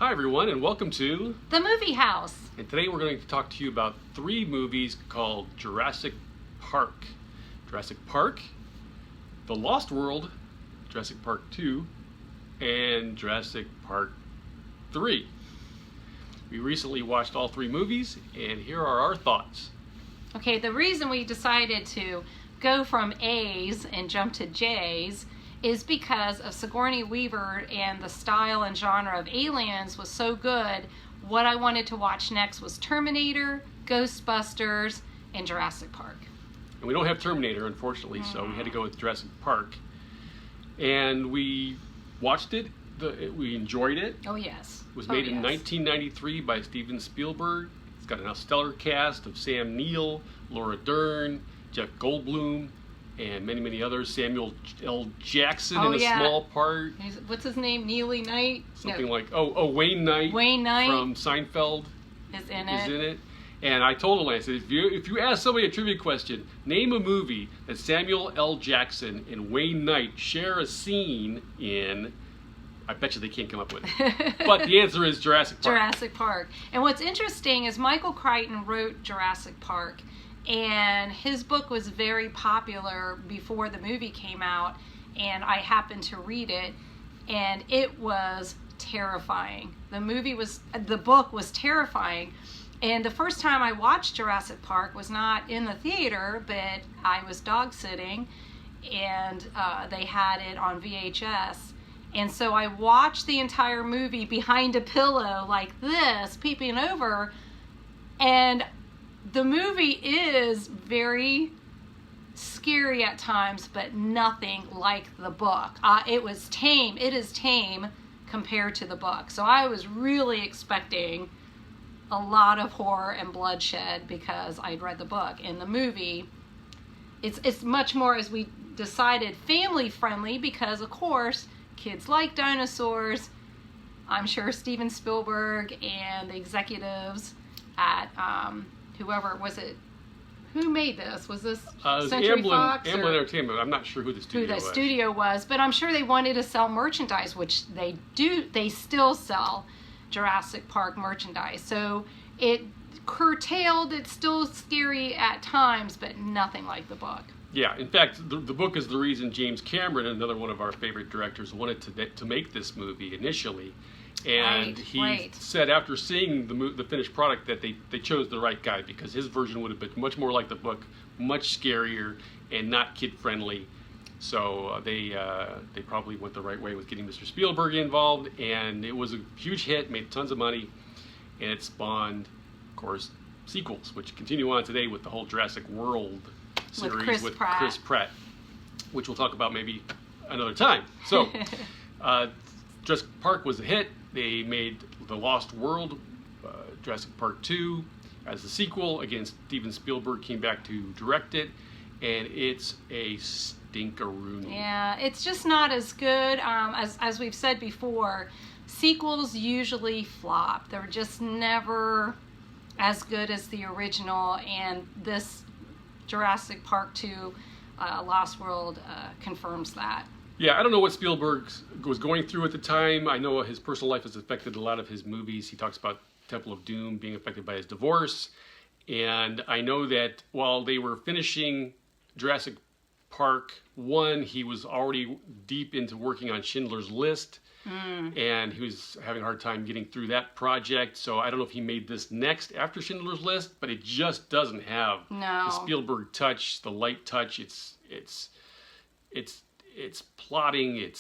Hi everyone, and welcome to The Movie House. And today we're going to talk to you about 3 movies called Jurassic Park. Jurassic Park, The Lost World, Jurassic Park 2, and Jurassic Park 3. We recently watched all 3 movies, and here are our thoughts. Okay, the reason we decided to go from A's and jump to J's is because of Sigourney Weaver, and the style and genre of Aliens was so good. What I wanted to watch next was Terminator, Ghostbusters, and Jurassic Park. And we don't have Terminator, unfortunately, so we had to go with Jurassic Park. And we watched it. We enjoyed it. Oh, yes. It was made in 1993 by Steven Spielberg. It's got a stellar cast of Sam Neill, Laura Dern, Jeff Goldblum, and many, many others. Samuel L. Jackson in a small part. What's his name? Neely Knight? Something like, Wayne Knight. Wayne Knight. From Seinfeld. Is in it. And I told him, I said, if you ask somebody a trivia question, name a movie that Samuel L. Jackson and Wayne Knight share a scene in, I bet you they can't come up with it. But the answer is Jurassic Park. Jurassic Park. And what's interesting is Michael Crichton wrote Jurassic Park, and his book was very popular before the movie came out, and I happened to read it, and it was terrifying. The book was terrifying. And the first time I watched Jurassic Park was not in the theater, but I was dog sitting, and they had it on VHS. And so I watched the entire movie behind a pillow like this, peeping over, and the movie is very scary at times, but nothing like the book. It was tame. It is tame compared to the book. So I was really expecting a lot of horror and bloodshed because I'd read the book. In the movie, it's much more, as we decided, family friendly because, of course, kids like dinosaurs. I'm sure Steven Spielberg and the executives at whoever was it? Who made this? Was this Century Fox? Amblin Entertainment. I'm not sure who the studio was. But I'm sure they wanted to sell merchandise, which they do. They still sell Jurassic Park merchandise. So it curtailed. It's still scary at times, but nothing like the book. Yeah, in fact, the book is the reason James Cameron, another one of our favorite directors, wanted to make this movie initially. And he said after seeing the finished product that they chose the right guy because his version would have been much more like the book, much scarier, and not kid-friendly. So they probably went the right way with getting Mr. Spielberg involved, and it was a huge hit, made tons of money, and it spawned, of course, sequels, which continue on today with the whole Jurassic World series with Chris Pratt, which we'll talk about maybe another time. So, Jurassic Park was a hit. They made The Lost World, Jurassic Park 2, as the sequel. Again, Steven Spielberg came back to direct it, and it's a stinkeroonie. Yeah, it's just not as good. As we've said before, sequels usually flop. They're just never as good as the original, and this Jurassic Park 2, Lost World, confirms that. Yeah, I don't know what Spielberg was going through at the time. I know his personal life has affected a lot of his movies. He talks about Temple of Doom being affected by his divorce. And I know that while they were finishing Jurassic Park 1, he was already deep into working on Schindler's List. And he was having a hard time getting through that project. So I don't know if he made this next after Schindler's List, but it just doesn't have the Spielberg touch, the light touch. It's plotting. It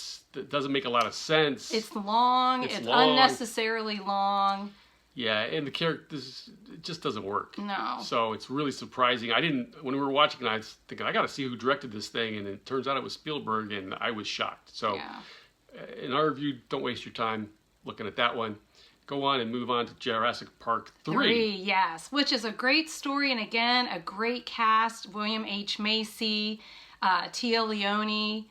doesn't make a lot of sense. It's long. It's unnecessarily long. Yeah, and the characters, it just doesn't work. No. So it's really surprising. when we were watching it, I was thinking, I got to see who directed this thing, and it turns out it was Spielberg, and I was shocked. So in our review, don't waste your time looking at that one. Go on and move on to Jurassic Park 3. Yes, which is a great story, and again, a great cast. William H. Macy, Tia Leone,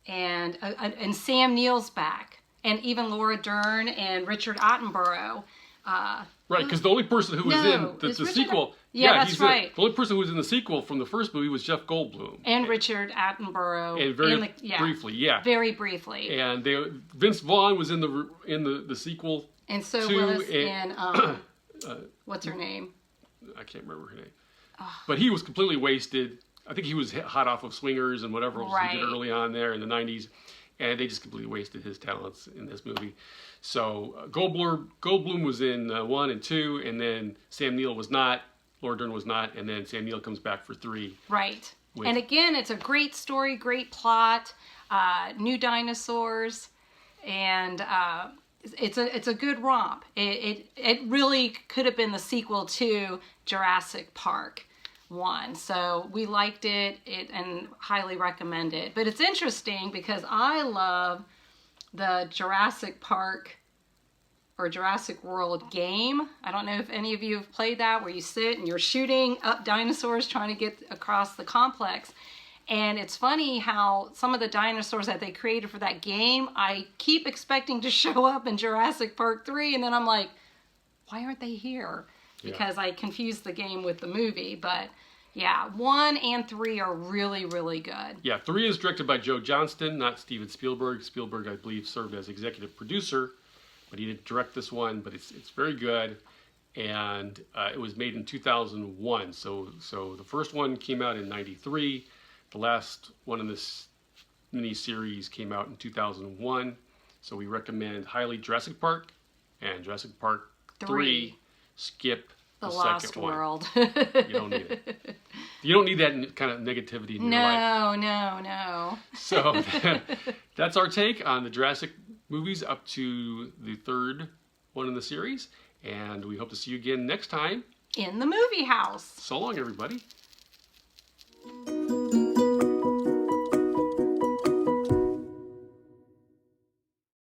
and Sam Neill's back, and even Laura Dern and Richard Attenborough. Right, because the only person who was in the sequel... Yeah, that's right. The only person who was in the sequel from the first movie was Jeff Goldblum. And Richard Attenborough. And briefly, yeah. Very briefly. And Vince Vaughn was in the sequel And so 2 Willis and what's her name? I can't remember her name. But he was completely wasted. I think he was hot off of Swingers and whatever else he did early on there in the 90s. And they just completely wasted his talents in this movie. So Goldblum was in 1 and 2, and then Sam Neill was not. Laura Dern was not, and then Sam Neill comes back for 3. Right. And again, it's a great story, great plot, new dinosaurs, and it's a good romp. It really could have been the sequel to Jurassic Park 1. So we liked it and highly recommend it. But it's interesting because I love the Jurassic Park or Jurassic World game. I don't know if any of you have played that, where you sit and you're shooting up dinosaurs trying to get across the complex. And it's funny how some of the dinosaurs that they created for that game, I keep expecting to show up in Jurassic Park 3, and then I'm like, why aren't they here? Because I confused the game with the movie. But yeah, 1 and 3 are really, really good. Yeah, 3 is directed by Joe Johnston, not Steven Spielberg. Spielberg, I believe, served as executive producer, but he didn't direct this one. But it's very good, and it was made in 2001. So the first one came out in '93. The last one in this mini-series came out in 2001. So we recommend highly Jurassic Park and Jurassic Park 3. Skip the Lost second World. one. You don't need it. You don't need that kind of negativity in your life. No. So that's our take on the Jurassic movies up to the 3rd one in the series. And we hope to see you again next time in the movie house. So long, everybody.